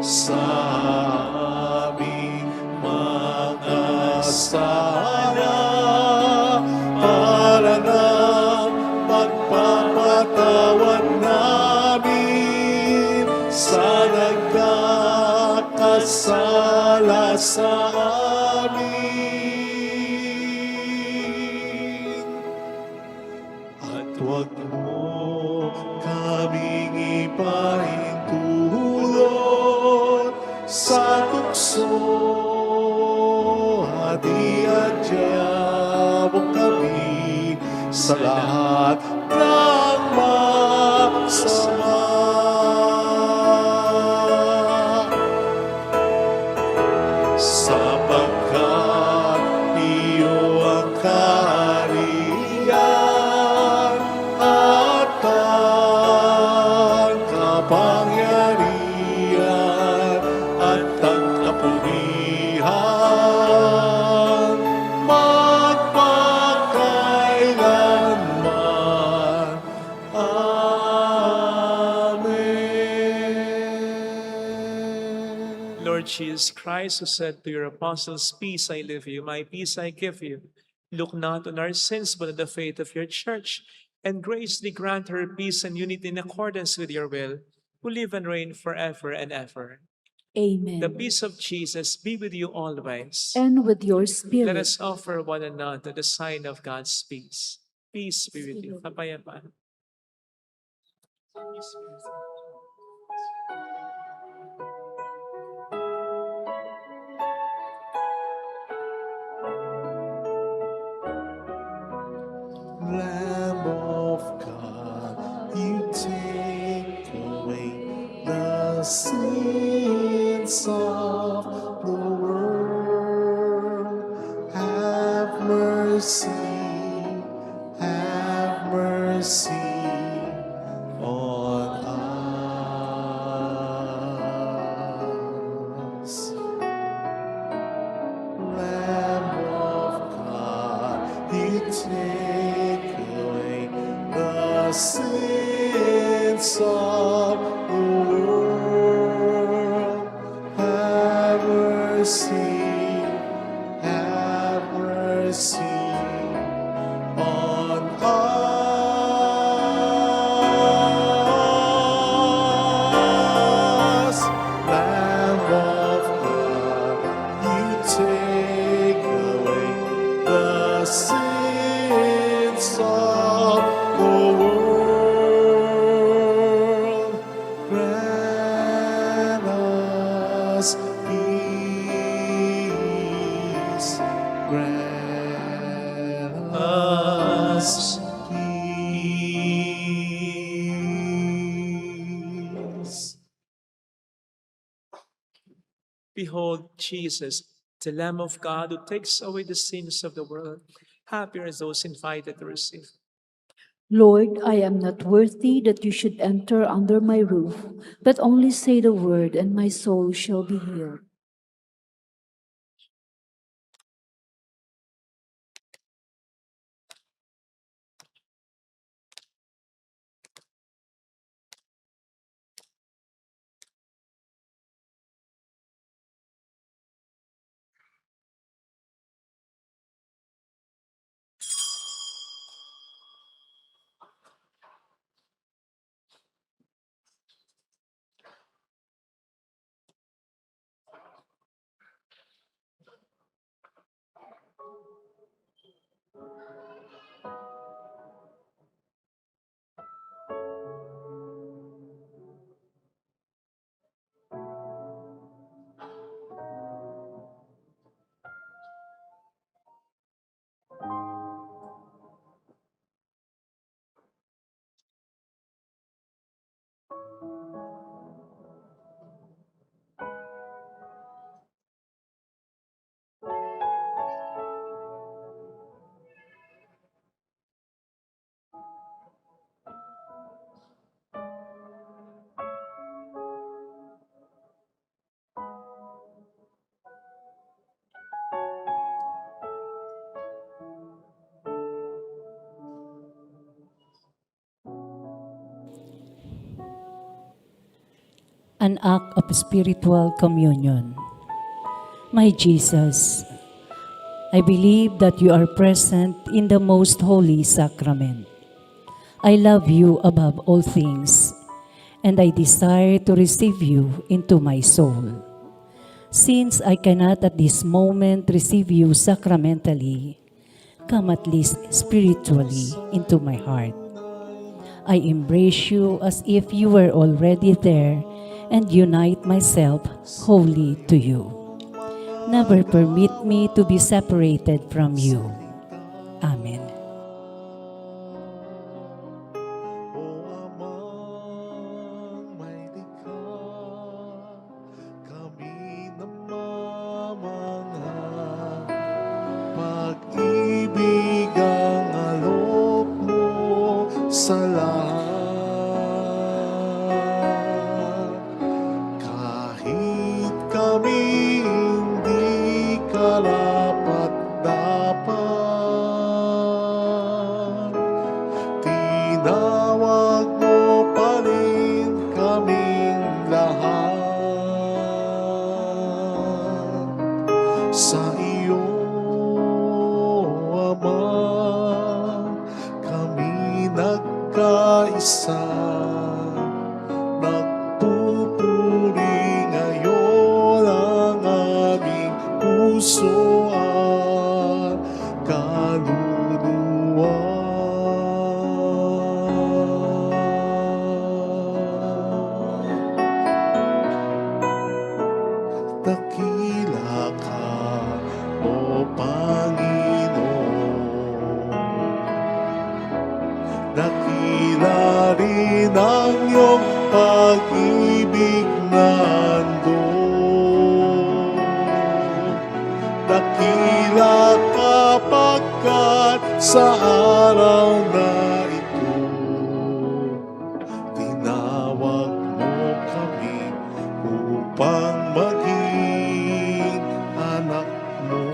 sa aming mga sala para ng pagpapatawad namin sa nagkakasala sa amin. At huwag mo kaming ipahintulot sa tukso at iadya mo kami sa lahat ng masama. Sapagkat iyo ang kaharian at ang kapangyarihan at ang kapurihan magpakailanman. Amen. Lord Jesus Christ, who said to your apostles, "Peace I leave you, my peace I give you," look not on our sins, but on the faith of your church, and graciously grant her peace and unity in accordance with your will, who live and reign forever and ever. Amen. The peace of Jesus be with you always. And with your Let spirit. us offer one another the sign of God's peace. Peace be with you. Kapayapaan. Peace be with you. Lamb of God, you take away the sins of the world. have mercy on us. Lamb of God, you take away the sins of the world. Have mercy, have mercy on us. Lamb of God, you take away the sins of the world. Grant us peace. Grant us peace. Behold Jesus, the Lamb of God who takes away the sins of the world. Happy are those invited to receive. Lord, I am not worthy that you should enter under my roof, but only say the word, and my soul shall be healed. An act of spiritual communion. My Jesus, I believe that you are present in the most holy sacrament. I love you above all things, and I desire to receive you into my soul. Since I cannot at this moment receive you sacramentally, come at least spiritually into my heart. I embrace you as if you were already there and unite myself wholly to you. Never permit me to be separated from you. Amen. O Amang may likha, kami namamangha. Pag-ibig ang alok mo sa lahat. Kahit kami hindi karapat-dapat, tinawag mo pa rin kaming lahat. Sa iyo, Ama, kami nagkaisa. Nagpupuri ngayon ang aming puso at kaluluwa. Dakila ka, O Panginoon. Dakila rin ang iyong pag-ibig na handog. Dakila kapag kapagkat sa araw na ito, tinawag mo kami upang maging anak mo.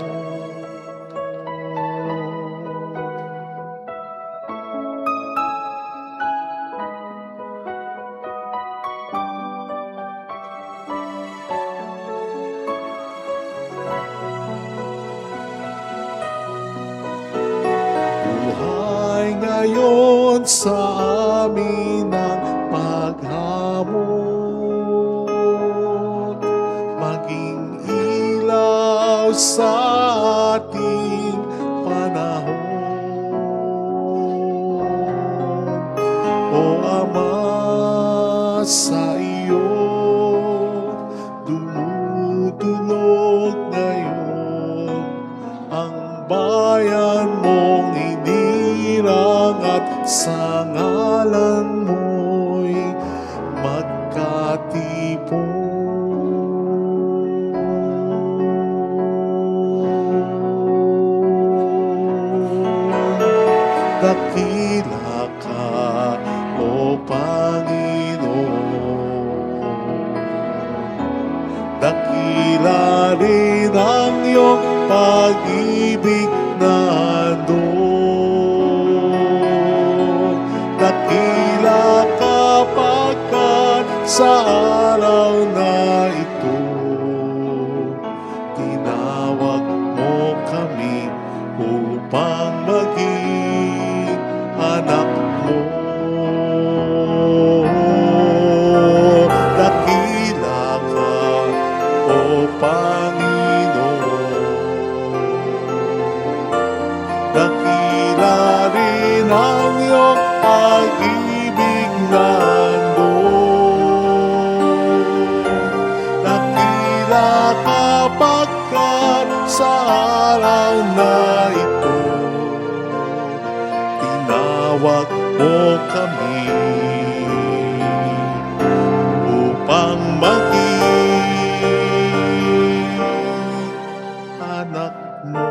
Buhay ngayon sa amin ang paghamon, maging ilaw sa ating panahon. O Ama, sa iyo dumudulog ngayon ang bayan mong hinirang at sa ngalan mo'y magkatipon. Dakila ka, O Panginoon. Dakila rin ang iyong pag-ibig na handog. Dakila kapagkat sa araw na ito, tinawag mo kami upang maging anak mo. Dakila ka, O Panginoon. Dakila rin ang iyong pag-ibig na handog. Dakila kapagkat sa araw na ito, tinawag mo kami upang maging anak mo.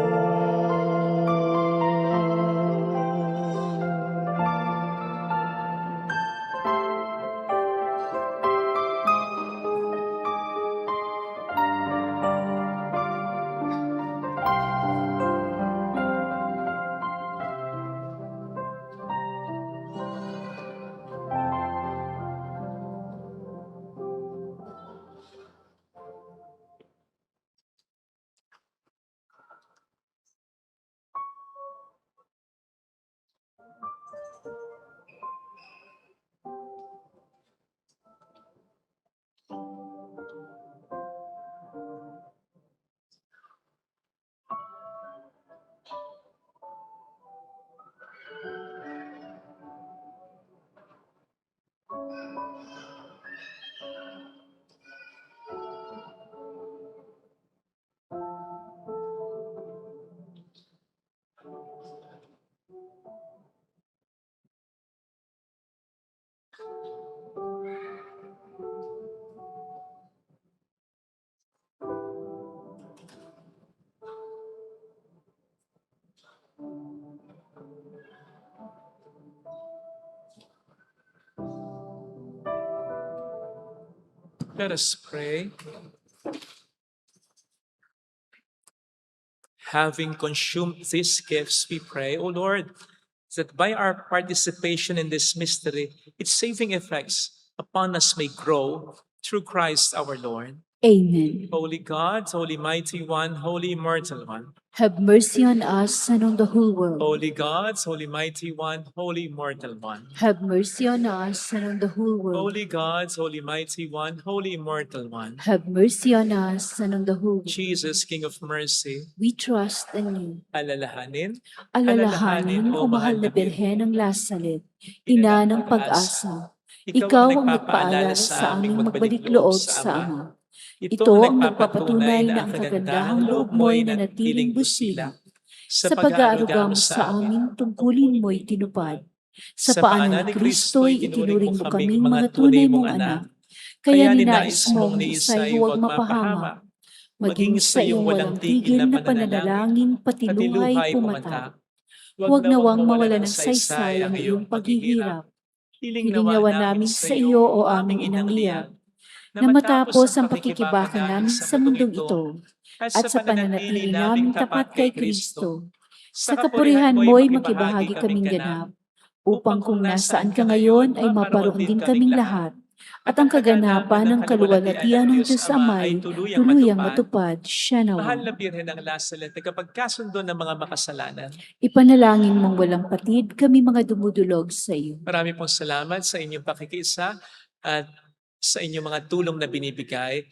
Let us pray. Having consumed these gifts, we pray, O Lord, that by our participation in this mystery, its saving effects upon us may grow through Christ our Lord. Amen. Holy God, Holy Mighty One, Holy Immortal One. Have mercy on us and on the whole world. Holy God, Holy Mighty One, Holy Immortal One. Have mercy on us and on the whole world. Holy God, Holy Mighty One, Holy Immortal One. Have mercy on us and on the whole world. Jesus, King of Mercy, We trust in you. alalahanin, Alalahanin, O mahal na Birhen ng Lasalet, ina ng pag-asa. Ikaw ang nagpaalala sa aming magbalik loob sa Ama. Ito ang nagpapatunay na ang kagandahang loob mo'y nanatiling busila. Sa pag-aaruga mo sa amin, tungkulin mo'y tinupad. Sa paanan ni Kristo'y itinuring mo kaming mga tunay mong anak. Kaya ninais mong ni Isa'y huwag mapahama. Maging sa iyong walang tigil na pananalangin, pati luhay pumata. Huwag nawang mawala ng saysay ang iyong paghihirap. Hiling nawa namin sa iyo, o aming inang liyab, na matapos ang pakikibaka namin sa mundong ito, at sa pananatili namin tapat kay Kristo, sa kapurihan mo'y makibahagi kaming ganap, upang kung nasaan ka ngayon ay maparoon din kaming lahat, at ang kaganapan ng kaluwalhatian ng Diyos Amay tuluyang matupad siya Mahal nawa. na Birhen ng Lasalet, kapag kasundo ng mga makasalanan, Ipanalangin mong walang patid kami mga dumudulog sa iyo. marami pong salamat sa inyong pakikisa at sa inyong mga tulong na binibigay.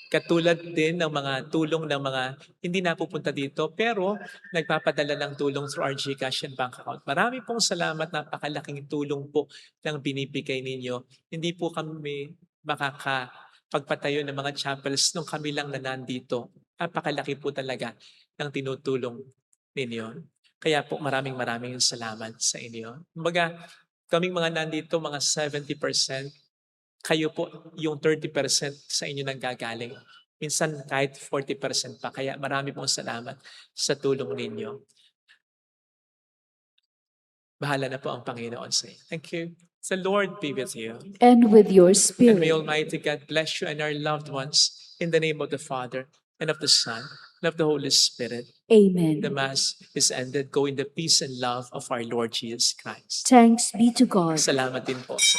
Katulad din ng mga tulong ng mga hindi napupunta dito pero nagpapadala ng tulong through our GCash and bank account. Marami pong salamat, napakalaking tulong po ng binibigay ninyo. Hindi po kami makakapagpatayo ng mga chapels nung kami lang na nandito. Napakalaki po talaga ng tinutulong ninyo. Kaya po maraming salamat sa inyo. Kumbaga, kaming mga nandito, mga 70%, kayo po yung 30% sa inyo nang gagaling. Minsan kahit 40% pa. Kaya marami pong salamat sa tulong ninyo. Bahala na po ang Panginoon sa inyo. Thank you. The Lord be with you. And with your And may spirit. Almighty God bless you and our loved ones in the name of the Father and of the Son and of the Holy Spirit. Amen. The Mass is ended. Go in the peace and love of our Lord Jesus Christ. Thanks be to God. Salamat din po sa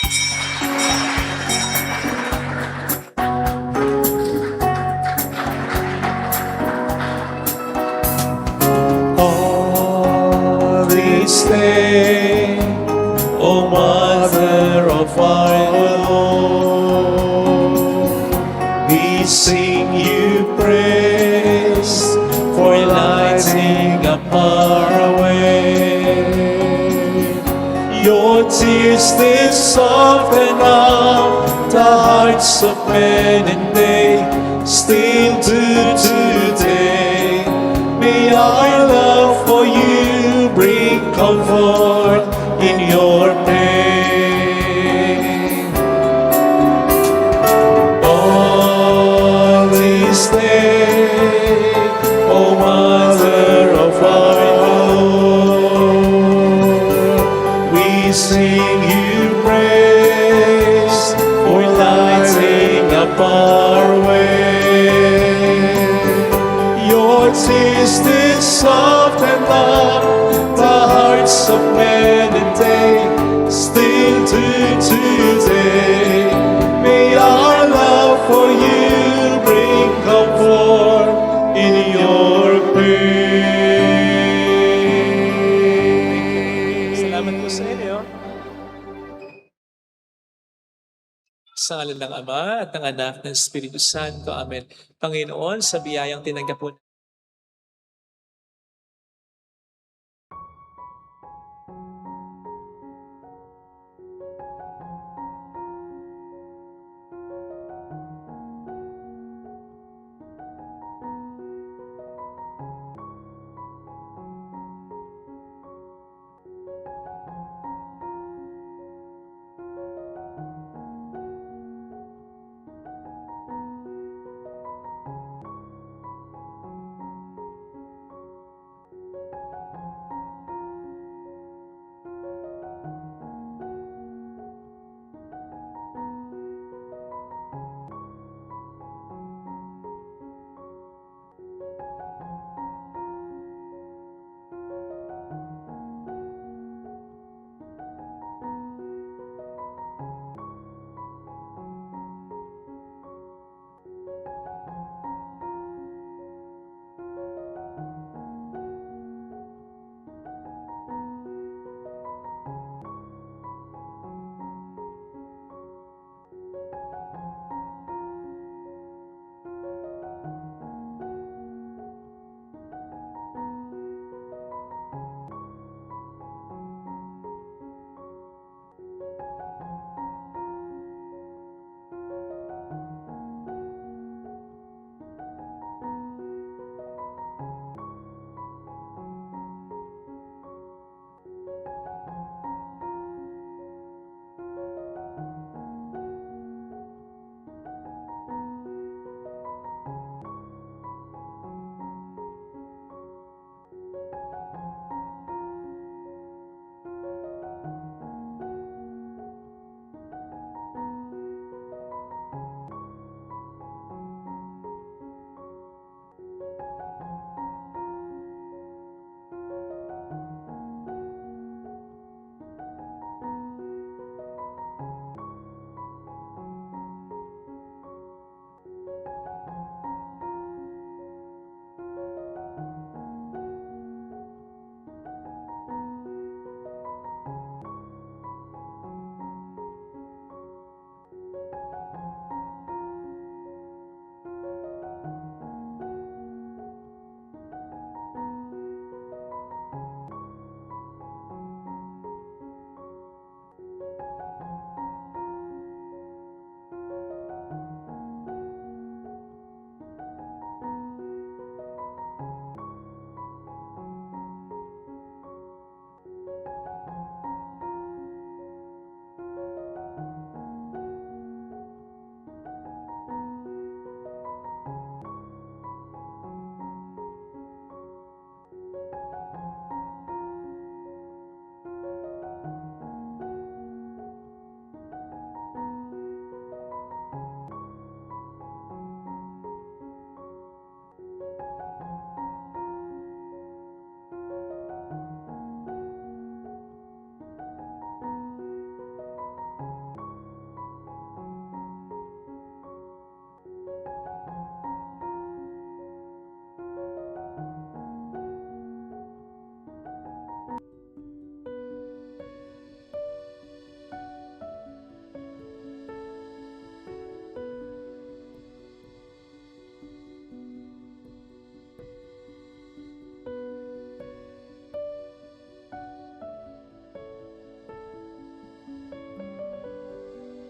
All these things, O Mother of our Lord, we sing you praise for lighting up our way. Your tears did soften up the hearts of men, and they still do today. May our love for you bring comfort in your pain. All these days, O Mother of our Lord, we sing you praise for lighting up our way. Your tears did soften up the hearts of men, and they still do today. May our love for you bring comfort in your pain. Salamat po sa inyo. Sa ngalan ng Ama at ng Anak ng Espiritu Santo. Amen. Panginoon, sa biyayang tinanggap po